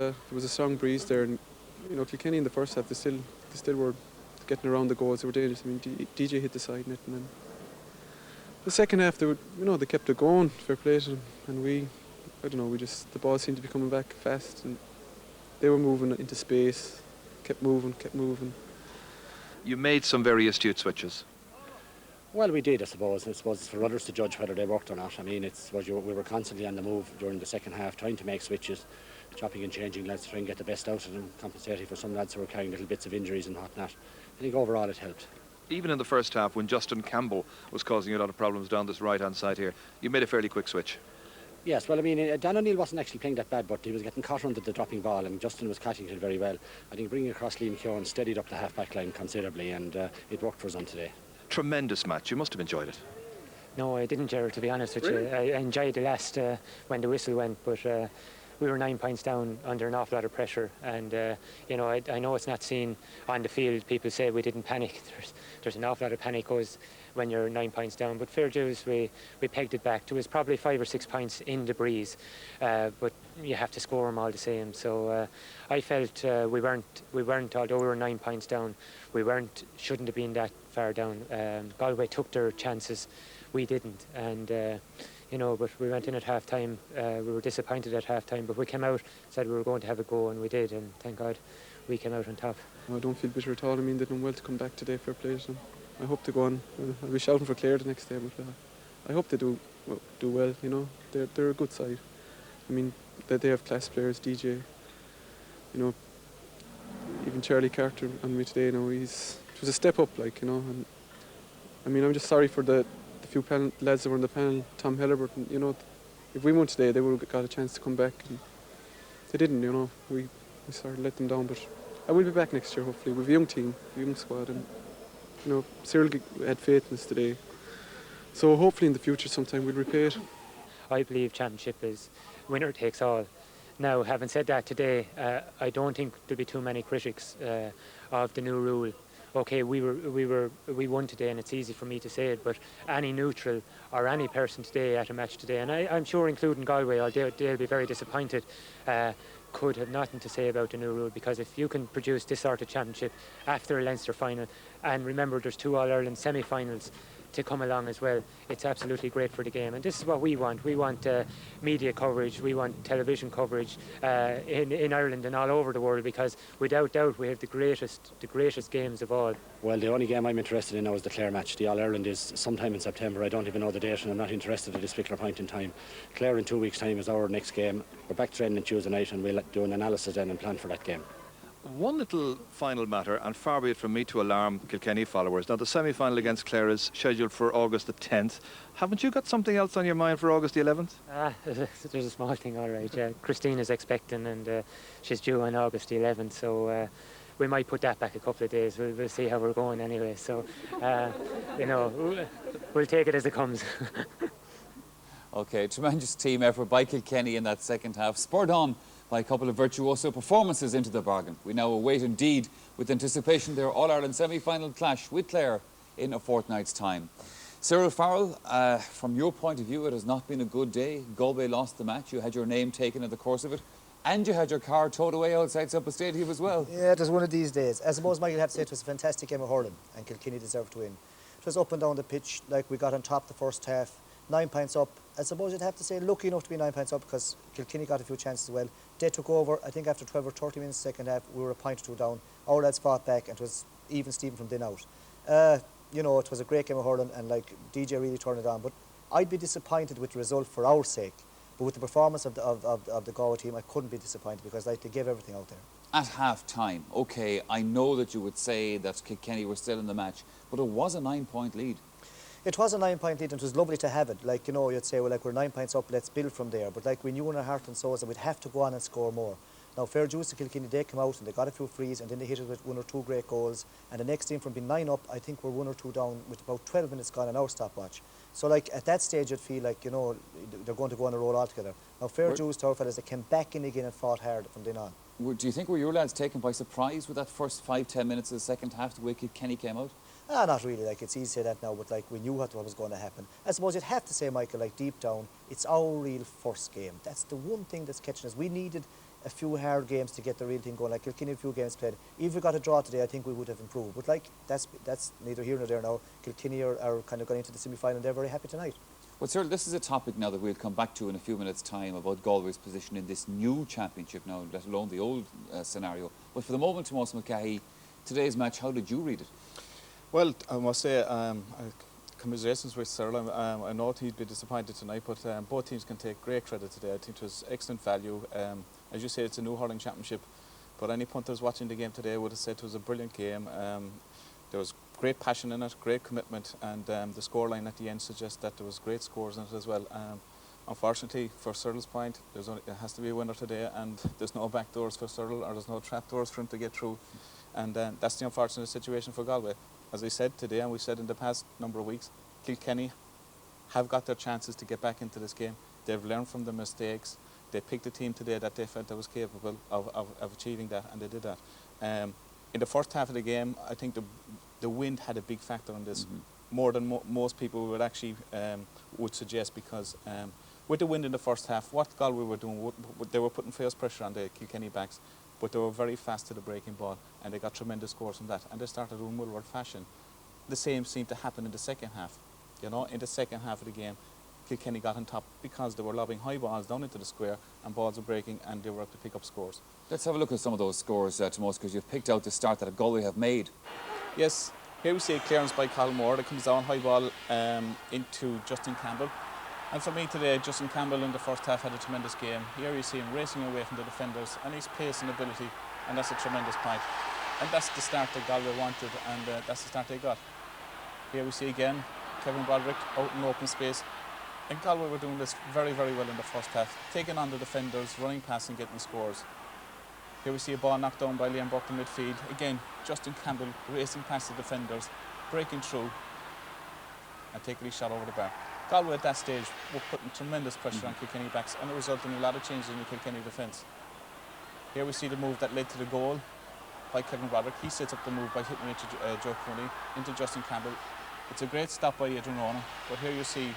There was a strong breeze there, and Kilkenny in the first half they still were getting around the goals. They were dangerous. I mean, DJ hit the side net, and then the second half they kept it going. Fair play to them, and I don't know, the ball seemed to be coming back fast, and they were moving into space, kept moving. You made some very astute switches. Well, we did, I suppose. I suppose it's for others to judge whether they worked or not. I mean, we were constantly on the move during the second half, trying to make switches, chopping and changing lads to try and get the best out of them, compensating for some lads who were carrying little bits of injuries and whatnot. I think overall it helped. Even in the first half, when Justin Campbell was causing you a lot of problems down this right-hand side here, you made a fairly quick switch. Yes, well, I mean, Dan O'Neill wasn't actually playing that bad, but he was getting caught under the dropping ball, and Justin was catching it very well. I think bringing across Liam Keown steadied up the half-back line considerably, and it worked for us on today. Tremendous match. You must have enjoyed it. No, I didn't, Gerald, to be honest with Really? you. I enjoyed the last when the whistle went, but we were 9 points down under an awful lot of pressure, and I know it's not seen on the field. People say we didn't panic. There's an awful lot of panic goes when you're 9 points down, but fair dues, we pegged it back. There was probably 5 or 6 points in the breeze, but you have to score them all the same. So I felt we weren't, although we were 9 points down, shouldn't have been that far down. Galway took their chances, we didn't, and but we went in at half time. We were disappointed at half time, but we came out, said we were going to have a go, and we did, and thank God we came out on top. I don't feel bitter at all. I mean, they done well to come back today. Fair play to them. I hope they go on. I'll be shouting for Clare the next day, but I hope they do well. They're a good side. I mean, they have class players. DJ, even Charlie Carter on me today. It was a step up, And I mean, I'm just sorry for the few lads that were on the panel. Tom Hellerberton, if we won today, they would have got a chance to come back. And they didn't. We sort of let them down, but I will be back next year. Hopefully, with a young team, a young squad, and Cyril had faith in us today. So hopefully in the future sometime we'll repay it. I believe championship is winner takes all. Now, having said that today, I don't think there'll be too many critics of the new rule. Okay, we won today, and it's easy for me to say it, but any neutral or any person today at a match today, and I'm sure including Galway, they'll be very disappointed, could have nothing to say about the new rule, because if you can produce this sort of championship after a Leinster final, and remember there's 2 All-Ireland semi-finals to come along as well, it's absolutely great for the game, and this is what we want. We want media coverage, we want television coverage in Ireland and all over the world, because without doubt we have the greatest games of all. Well, the only game I'm interested in now is the Clare match. The All-Ireland is sometime in September. I don't even know the date, and I'm not interested at this particular point in time. Clare in 2 weeks' time is our next game. We're back training on Tuesday night, and we'll do an analysis then and plan for that game. One little final matter, and far be it from me to alarm Kilkenny followers. Now, the semi-final against Clare is scheduled for August the 10th. Haven't you got something else on your mind for August the 11th? There's a small thing, all right. Christina's expecting, and she's due on August the 11th, so we might put that back a couple of days. We'll see how we're going anyway. So, we'll take it as it comes. OK, tremendous team effort by Kilkenny in that second half, spurred on by a couple of virtuoso performances into the bargain. We now await indeed with anticipation their All-Ireland semi-final clash with Clare in a fortnight's time. Cyril Farrell, from your point of view, it has not been a good day. Galway lost the match. You had your name taken in the course of it, and you had your car towed away outside Supple Stadium as well. Yeah, it was one of these days. I suppose Michael had to say it was a fantastic game of hurling, and Kilkenny deserved to win. It was up and down the pitch, like we got on top the first half, 9 points up. I suppose you'd have to say lucky enough to be 9 points up, because Kilkenny got a few chances as well. They took over. I think after 12 or 30 minutes second half, we were a point or 2 down. Our lads fought back, and it was even Stephen from then out. It was a great game of hurling, and DJ really turned it on. But I'd be disappointed with the result for our sake. But with the performance of the Galway team, I couldn't be disappointed, because they gave everything out there. At half-time, OK, I know that you would say that Kilkenny were still in the match, but it was a 9-point lead. It was a 9-point lead, and it was lovely to have it. You'd say, well, we're 9 points up, let's build from there. But we knew in our heart and souls that we'd have to go on and score more. Now, fair dues to Kilkenny, they came out and they got a few frees, and then they hit it with 1 or 2 great goals. And the next team, from being 9 up, I think we're 1 or 2 down with about 12 minutes gone on our stopwatch. So, at that stage, you'd feel they're going to go on a roll altogether. Now, fair dues to our fellas, they came back in again and fought hard from then on. Do you think were your lads taken by surprise with that first 5-10 minutes of the second half, the way Kilkenny came out? Not really. It's easy to say that now, but we knew what was going to happen. I suppose you'd have to say, Michael, deep down, it's our real first game. That's the one thing that's catching us. We needed a few hard games to get the real thing going. Like Kilkenny, a few games played. If we got a draw today, I think we would have improved. But like that's neither here nor there now. Kilkenny are kind of going into the semi-final and they're very happy tonight. Well, sir, this is a topic now that we'll come back to in a few minutes' time about Galway's position in this new championship now, let alone the old scenario. But for the moment, Tomas McCahey, today's match, how did you read it? Well, I must say, commiserations with Cyril. I know he'd be disappointed tonight, but both teams can take great credit today. I think it was excellent value. As you say, it's a new hurling championship, but any punters watching the game today would have said it was a brilliant game. There was great passion in it, great commitment, and the scoreline at the end suggests that there was great scores in it as well. Unfortunately, for Cyril's point, it has to be a winner today, and there's no back doors for Cyril, or there's no trap doors for him to get through, and that's the unfortunate situation for Galway. As I said today, and we've said in the past number of weeks, Kilkenny have got their chances to get back into this game. They've learned from their mistakes. They picked a team today that they felt that was capable of achieving that, and they did that. In the first half of the game, I think the wind had a big factor on this, more than most people would actually would suggest, because with the wind in the first half, what Galway were doing, they were putting fierce pressure on the Kilkenny backs, but they were very fast to the breaking ball, and they got tremendous scores from that, and they started in Woodward fashion. The same seemed to happen in the second half. You know, in the second half of the game, Kilkenny got on top because they were lobbing high balls down into the square, and balls were breaking, and they were able to pick up scores. Let's have a look at some of those scores, Tomas, because you've picked out the start that Galway have made. Yes, here we see a clearance by Colin Moore that comes down high ball into Justin Campbell. And for me today, Justin Campbell in the first half had a tremendous game. Here you see him racing away from the defenders, and his pace and ability, and that's a tremendous point. And that's the start that Galway wanted, and that's the start they got. Here we see again Kevin Broderick out in open space. And Galway were doing this very, very well in the first half, taking on the defenders, running past and getting scores. Here we see a ball knocked down by Liam Burke in midfield. Again, Justin Campbell racing past the defenders, breaking through and taking his shot over the bar. Galway at that stage were putting tremendous pressure on Kilkenny backs, and it resulted in a lot of changes in the Kilkenny defence. Here we see the move that led to the goal by Kevin Broderick. He sets up the move by hitting into Joe Cooney, into Justin Campbell. It's a great stop by Adrian Ronan, but here you see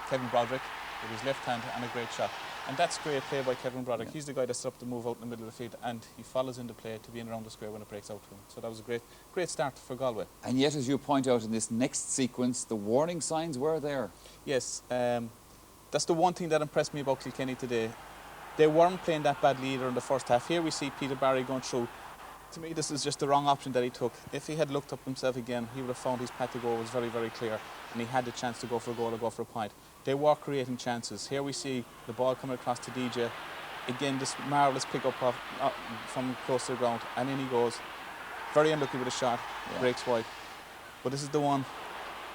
Kevin Broderick with his left hand and a great shot. And that's great play by Kevin Broderick. He's the guy that set up the move out in the middle of the field, and he follows in the play to be in around the square when it breaks out to him. So that was a great start for Galway. And yet, as you point out in this next sequence, the warning signs were there. Yes, that's the one thing that impressed me about Kilkenny today. They weren't playing that badly either in the first half. Here we see Peter Barry going through. To me, this is just the wrong option that he took. If he had looked up himself again, he would have found his path to goal was very, very clear, and he had the chance to go for a goal or go for a point. They were creating chances. Here we see the ball coming across to DJ. Again, this marvellous pick-up from close to the ground, and in he goes. Very unlucky with a shot, breaks wide. But this is the one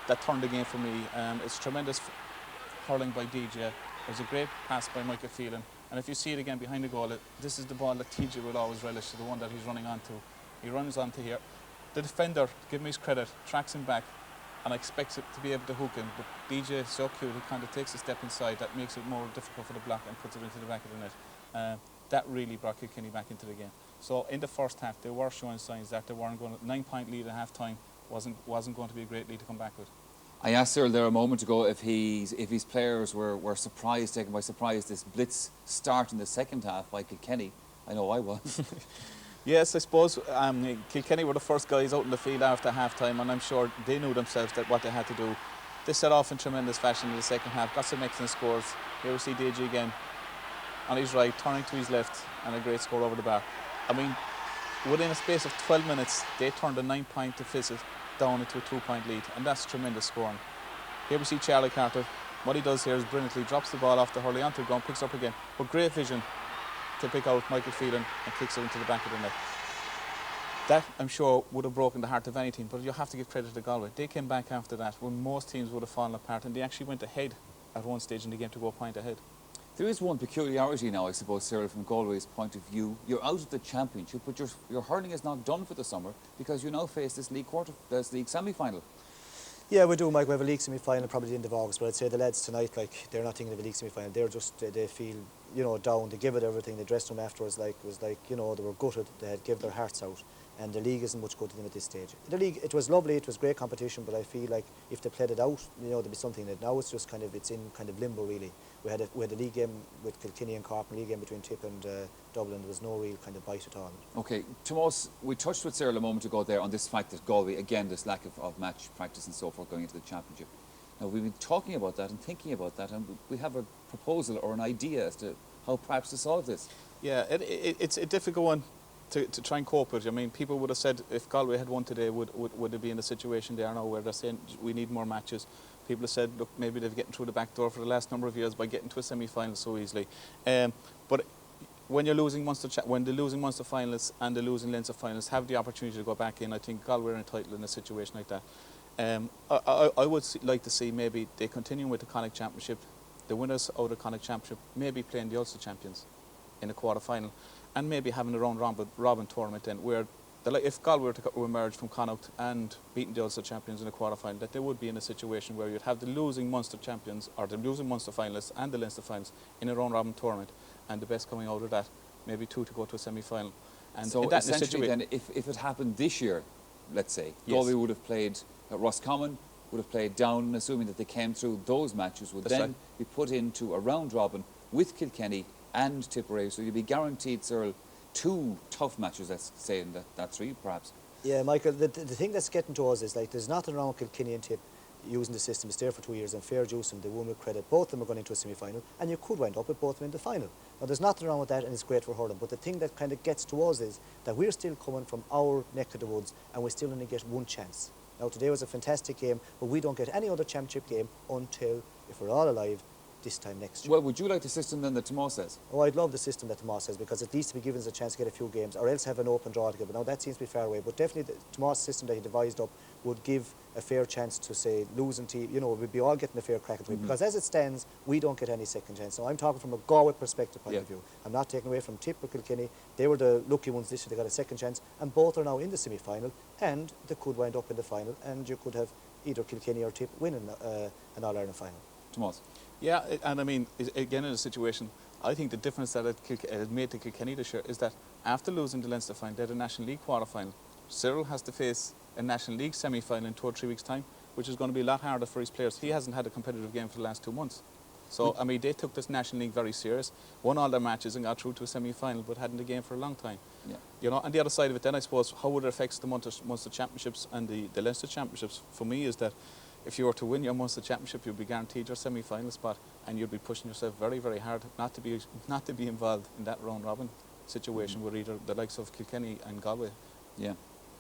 that turned the game for me. It's tremendous hurling by DJ. There's a great pass by Michael Phelan. And if you see it again behind the goal, this is the ball that TJ will always relish, the one that he's running onto. He runs onto here. The defender, give him his credit, tracks him back and expects it to be able to hook him. But DJ is so cute, he kind of takes a step inside that makes it more difficult for the block and puts it into the back of the net. That really brought Kilkenny back into the game. So in the first half, they were showing signs that they weren't going to, 9-point lead at half-time wasn't going to be a great lead to come back with. I asked Cyril there a moment ago if his players were surprised, taken by surprise, this blitz start in the second half by Kilkenny. I know I was. Yes, I suppose Kilkenny were the first guys out in the field after half-time, and I'm sure they knew themselves that what they had to do. They set off in tremendous fashion in the second half, got some excellent scores. Here we see DG again on his right, turning to his left, and a great score over the bar. I mean, within a space of 12 minutes, they turned a 9-point deficit down into a 2-point lead, and that's tremendous scoring. Here we see Charlie Carter. What he does here is brilliantly drops the ball off the hurley onto the ground, picks up again, but great vision to pick out Michael Phelan and kicks it into the back of the net. That, I'm sure, would have broken the heart of any team, but you have to give credit to Galway. They came back after that when most teams would have fallen apart, and they actually went ahead at one stage in the game to go a point ahead. There is one peculiarity now, I suppose, Cyril, from Galway's point of view. You're out of the championship, but your hurling is not done for the summer because you now face this league semi-final. Yeah, we do, Mike. We have a league semi-final probably at the end of August, but I'd say the lads tonight, like, they're not thinking of a league semi-final. They're just, they feel you know, down. They gave it everything. They dressed them afterwards was like, you know, they were gutted. They had gave their hearts out. And the league isn't much good to them at this stage. The league, it was lovely, it was great competition, but I feel like if they played it out, you know, there'd be something that now it's just kind of, it's in kind of limbo really. We had a league game with Kilkenny and Cork, and a league game between Tip and Dublin. There was no real kind of bite at all. Okay, Tomás, we touched with Cyril a moment ago there on this fact that Galway, again, this lack of match practice and so forth going into the championship. Now, we've been talking about that and thinking about that, and we have a proposal or an idea as to how perhaps to solve this. Yeah, it's a difficult one to try and cope with. I mean, people would have said if Galway had won today, would it be in the situation they are now where they're saying we need more matches? People have said, look, maybe they've getting through the back door for the last number of years by getting to a semi-final so easily. But when you're losing when the losing Munster finalists and the losing Leinster finalists have the opportunity to go back in, I think Galway are entitled in a situation like that. I would like to see maybe they continue with the Connacht Championship, the winners out of the Connacht Championship maybe playing the Ulster champions in a quarter-final, and maybe having a round-robin tournament then, where if Galway were to emerge from Connacht and beating the Ulster champions in a quarter-final, that they would be in a situation where you'd have the losing Munster champions, or the losing Munster finalists and the Leinster finalists in a round-robin tournament, and the best coming out of that, maybe two to go to a semi-final. And so essentially then, if it happened this year, let's say, yes, Galway would have played at Roscommon, would have played down, assuming that they came through those matches, would then be put into a round-robin with Kilkenny and Tipperary, so you'd be guaranteed, Cyril, 2 tough matches, let's say, in that 3 perhaps. Yeah, Michael, the thing that's getting to us is like there's nothing wrong with Kilkenny and Tip using the system. It's there for 2 years, and fair juice and the won with credit. Both of them are going into a semi-final, and you could wind up with both of them in the final. Now, there's nothing wrong with that, and it's great for hurling. But the thing that kind of gets to us is that we're still coming from our neck of the woods, and we still only get 1 chance. Now, today was a fantastic game, but we don't get any other championship game until, if we're all alive, this time next year. Well, would you like the system then that Tomás says? Oh, I'd love the system that Tomás says, because at least to be given us a chance to get a few games, or else have an open draw to give. But now that seems to be far away. But definitely the Tomás system that he devised up would give a fair chance to, say, losing team, you know, we'd be all getting a fair crack at it. Because as it stands, we don't get any second chance. Now, I'm talking from a Galway perspective point of view. I'm not taking away from Tip or Kilkenny. They were the lucky ones this year. They got a second chance, and both are now in the semi-final, and they could wind up in the final, and you could have either Kilkenny or Tip winning an All-Ireland final. Tomás? Yeah, and I mean, again, in a situation, I think the difference that it made to Kilkenny this year is that after losing the Leinster final, they had a National League quarter-final. Cyril has to face a National League semi-final in 2 or 3 weeks' time, which is going to be a lot harder for his players. He hasn't had a competitive game for the last 2 months. So, I mean, they took this National League very serious, won all their matches and got through to a semi-final, but hadn't a game for a long time. Yeah. You know, and the other side of it then, I suppose, how would it affect the Munster Championships and the Leinster Championships, for me, is that if you were to win your Munster Championship, you'd be guaranteed your semi-final spot, and you'd be pushing yourself very, very hard not to be involved in that round-robin situation with either the likes of Kilkenny and Galway. Yeah.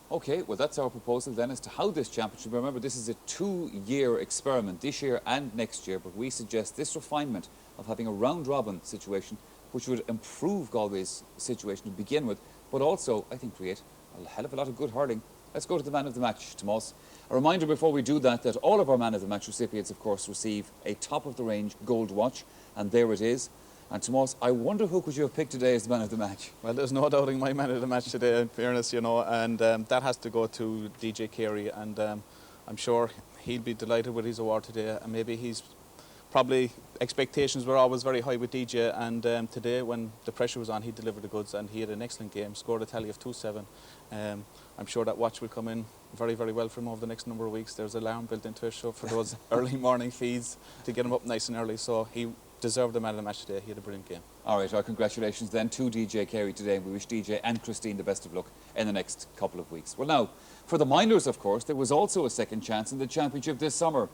Okay, well, that's our proposal then as to how this championship, remember, this is a 2-year experiment, this year and next year, but we suggest this refinement of having a round-robin situation, which would improve Galway's situation to begin with, but also, I think, create a hell of a lot of good hurling. Let's go to the man of the match, Tomás. A reminder before we do that all of our man of the match recipients, of course, receive a top-of-the-range gold watch, and there it is. And Tomás, I wonder who could you have picked today as the man of the match? Well, there's no doubting my man of the match today, in fairness, you know, and that has to go to DJ Carey, and I'm sure he'll be delighted with his award today, and maybe he's probably, expectations were always very high with DJ, and today when the pressure was on, he delivered the goods, and he had an excellent game, scored a tally of 2-7. I'm sure that watch will come in very, very well for him over the next number of weeks. There's an alarm built into it, so for those early morning feeds to get him up nice and early, so he deserved the man of the match today. He had a brilliant game. All right, our congratulations then to DJ Carey today, and we wish DJ and Christine the best of luck in the next couple of weeks. Well, now, for the Minors, of course, there was also a second chance in the championship this summer.